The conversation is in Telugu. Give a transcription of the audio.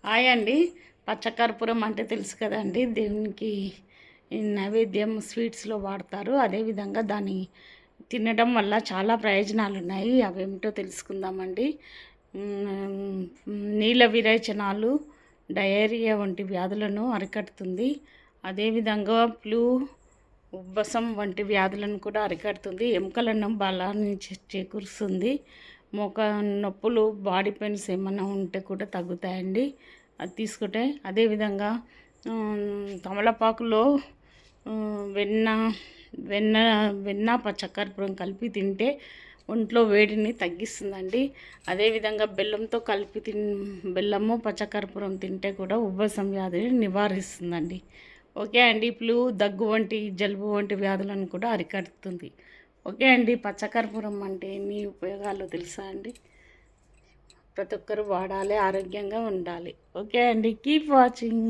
హాయ్ అండి. పచ్చకర్పూరం అంటే తెలుసు కదండి, దేవునికి నైవేద్యం స్వీట్స్లో వాడతారు. అదేవిధంగా దాన్ని తినడం వల్ల చాలా ప్రయోజనాలు ఉన్నాయి. అవేమిటో తెలుసుకుందామండి. నీళ్ళ విరేచనాలు, డయేరియా వంటి వ్యాధులను అరికడుతుంది. అదేవిధంగా ఉబ్బసం వంటి వ్యాధులను కూడా అరికడుతుంది. ఎముకలను బలాన్ని చేకూరుస్తుంది. మోక నొప్పులు, బాడీ పెయిన్స్ ఏమైనా ఉంటే కూడా తగ్గుతాయండి అది తీసుకుంటే. అదేవిధంగా తమలపాకులో వెన్న వెన్న వెన్న పచ్చకర్పూరం కలిపి తింటే ఒంట్లో వేడిని తగ్గిస్తుందండి. అదేవిధంగా బెల్లంతో కలిపి బెల్లము పచ్చకర్పూరం తింటే కూడా ఉబ్బసం వ్యాధిని నివారిస్తుందండి. ఓకే అండి. దగ్గు వంటి జలుబు వంటి వ్యాధులను కూడా అరికడుతుంది. ఓకే అండి. పచ్చకర్పూరం అంటే ఎన్ని ఉపయోగాలు తెలుసా అండి? ప్రతి ఒక్కరు వాడాలి, ఆరోగ్యంగా ఉండాలి. ఓకే అండి. Keep watching.